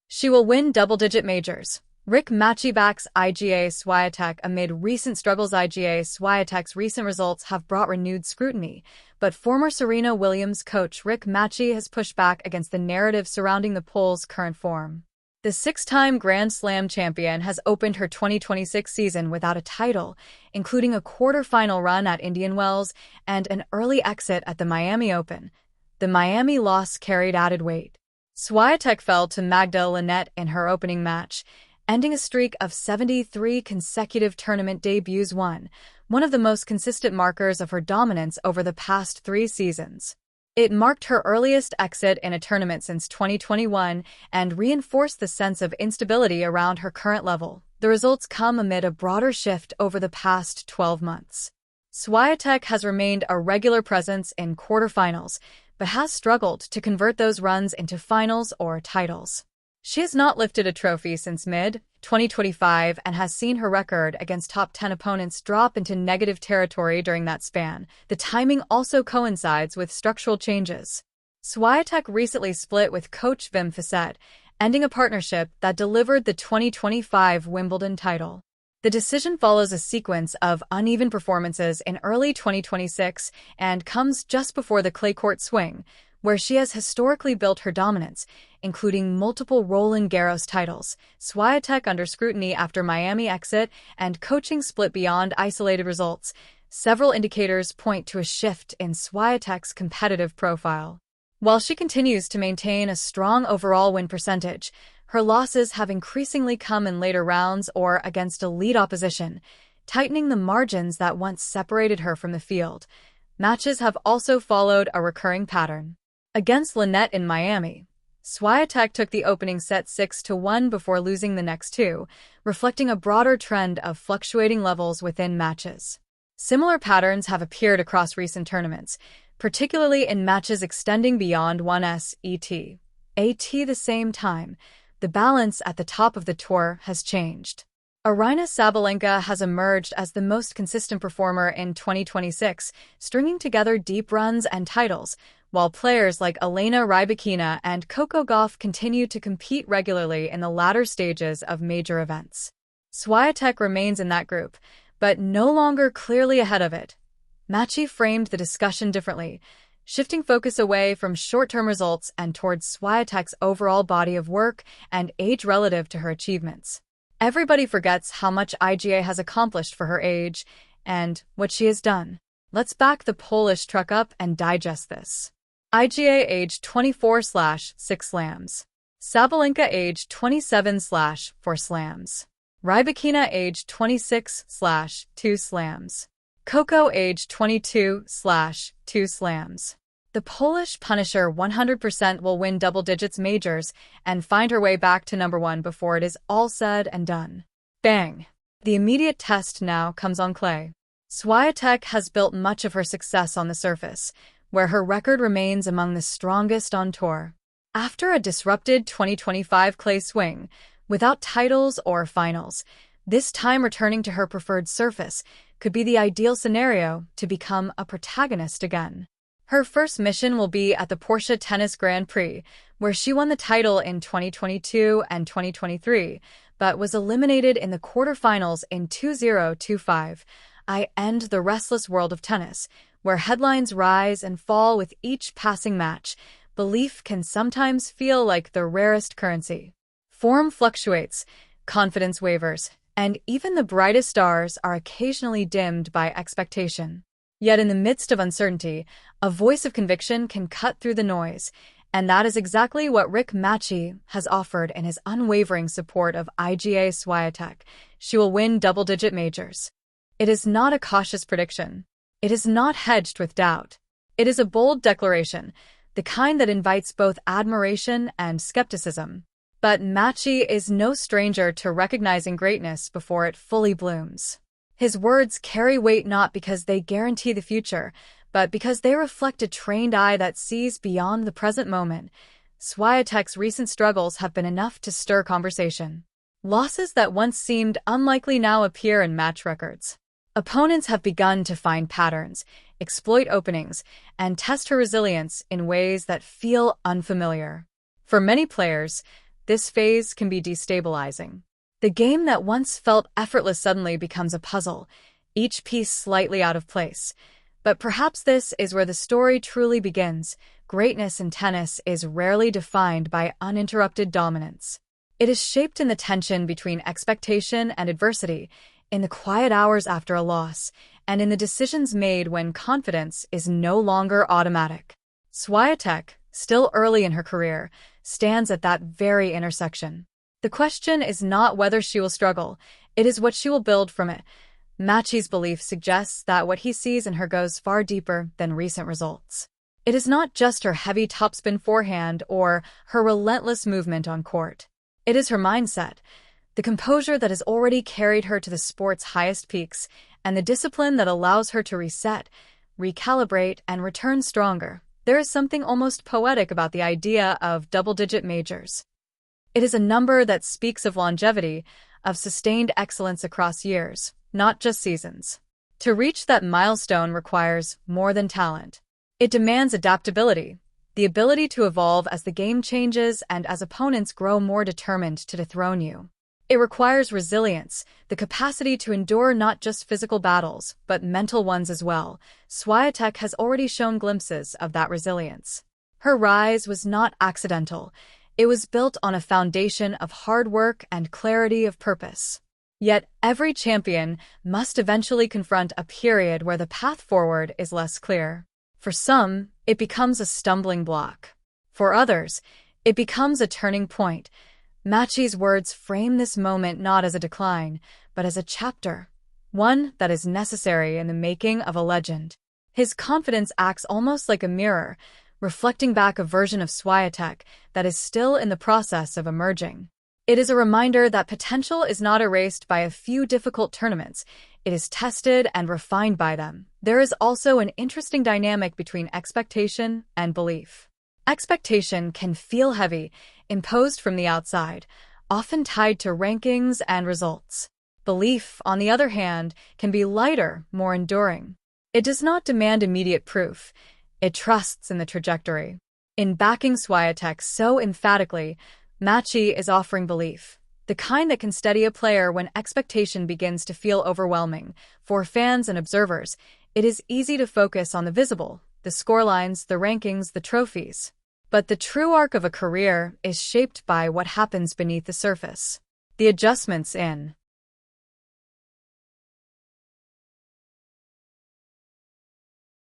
She will win double-digit majors. Rick Macci backs Iga Swiatek amid recent struggles. Iga Swiatek's recent results have brought renewed scrutiny, but former Serena Williams coach Rick Macci has pushed back against the narrative surrounding the Pole's current form. The six-time Grand Slam champion has opened her 2026 season without a title, including a quarter-final run at Indian Wells and an early exit at the Miami Open. The Miami loss carried added weight. Swiatek fell to Magda Linette in her opening match, ending a streak of 73 consecutive tournament debuts. One of the most consistent markers of her dominance over the past 3 seasons. It marked her earliest exit in a tournament since 2021 and reinforced the sense of instability around her current level. The results come amid a broader shift over the past 12 months. Swiatek has remained a regular presence in quarterfinals, but has struggled to convert those runs into finals or titles. She has not lifted a trophy since mid-2025 and has seen her record against top 10 opponents drop into negative territory during that span. The timing also coincides with structural changes. Swiatek recently split with coach Wim Fissette, ending a partnership that delivered the 2025 Wimbledon title. The decision follows a sequence of uneven performances in early 2026 and comes just before the clay court swing, where she has historically built her dominance, including multiple Roland Garros titles. Swiatek under scrutiny after Miami exit and coaching split beyond isolated results. Several indicators point to a shift in Swiatek's competitive profile. While she continues to maintain a strong overall win percentage, her losses have increasingly come in later rounds or against elite opposition, tightening the margins that once separated her from the field. Matches have also followed a recurring pattern. Against Linette in Miami, Swiatek took the opening set 6-1 before losing the next 2, reflecting a broader trend of fluctuating levels within matches. Similar patterns have appeared across recent tournaments, particularly in matches extending beyond one set. At the same time, the balance at the top of the tour has changed. Aryna Sabalenka has emerged as the most consistent performer in 2026, stringing together deep runs and titles, while players like Elena Rybakina and Coco Gauff continue to compete regularly in the latter stages of major events. Swiatek remains in that group, but no longer clearly ahead of it. Macci framed the discussion differently, shifting focus away from short-term results and towards Swiatek's overall body of work and age relative to her achievements. Everybody forgets how much Iga has accomplished for her age and what she has done. Let's back the Polish truck up and digest this. Iga age 24/6 slams. Sabalenka age 27/4 slams. Rybakina age 26/2 slams. Coco age 22/2 slams. The Polish Punisher 100% will win double digits majors and find her way back to number 1 before it is all said and done. Bang! The immediate test now comes on clay. Swiatek has built much of her success on the surface, where her record remains among the strongest on tour. After a disrupted 2025 clay swing, without titles or finals, this time returning to her preferred surface could be the ideal scenario to become a protagonist again. Her first mission will be at the Porsche Tennis Grand Prix, where she won the title in 2022 and 2023, but was eliminated in the quarterfinals in 2025. I end the restless world of tennis, where headlines rise and fall with each passing match. Belief can sometimes feel like the rarest currency. Form fluctuates, confidence wavers, and even the brightest stars are occasionally dimmed by expectation. Yet in the midst of uncertainty, a voice of conviction can cut through the noise, and that is exactly what Rick Macci has offered in his unwavering support of Iga Swiatek. She will win double-digit majors. It is not a cautious prediction. It is not hedged with doubt. It is a bold declaration, the kind that invites both admiration and skepticism. But Macci is no stranger to recognizing greatness before it fully blooms. His words carry weight not because they guarantee the future, but because they reflect a trained eye that sees beyond the present moment. Swiatek's recent struggles have been enough to stir conversation. Losses that once seemed unlikely now appear in match records. Opponents have begun to find patterns, exploit openings, and test her resilience in ways that feel unfamiliar. For many players, this phase can be destabilizing. The game that once felt effortless suddenly becomes a puzzle, each piece slightly out of place. But perhaps this is where the story truly begins. Greatness in tennis is rarely defined by uninterrupted dominance. It is shaped in the tension between expectation and adversity, in the quiet hours after a loss, and in the decisions made when confidence is no longer automatic. Swiatek, still early in her career, stands at that very intersection. The question is not whether she will struggle, it is what she will build from it. Macci's belief suggests that what he sees in her goes far deeper than recent results. It is not just her heavy topspin forehand or her relentless movement on court. It is her mindset, the composure that has already carried her to the sport's highest peaks, and the discipline that allows her to reset, recalibrate, and return stronger. There is something almost poetic about the idea of double-digit majors. It is a number that speaks of longevity, of sustained excellence across years, not just seasons. To reach that milestone requires more than talent. It demands adaptability, the ability to evolve as the game changes and as opponents grow more determined to dethrone you. It requires resilience, the capacity to endure not just physical battles, but mental ones as well. Swiatek has already shown glimpses of that resilience. Her rise was not accidental. It was built on a foundation of hard work and clarity of purpose. Yet every champion must eventually confront a period where the path forward is less clear. For some, it becomes a stumbling block. For others, it becomes a turning point. Macci's words frame this moment not as a decline, but as a chapter, one that is necessary in the making of a legend. His confidence acts almost like a mirror, reflecting back a version of Swiatek that is still in the process of emerging. It is a reminder that potential is not erased by a few difficult tournaments. It is tested and refined by them. There is also an interesting dynamic between expectation and belief. Expectation can feel heavy, imposed from the outside, often tied to rankings and results. Belief, on the other hand, can be lighter, more enduring. It does not demand immediate proof. It trusts in the trajectory. In backing Swiatek so emphatically, Macci is offering belief, the kind that can steady a player when expectation begins to feel overwhelming. For fans and observers, it is easy to focus on the visible, the scorelines, the rankings, the trophies. But the true arc of a career is shaped by what happens beneath the surface. The adjustments in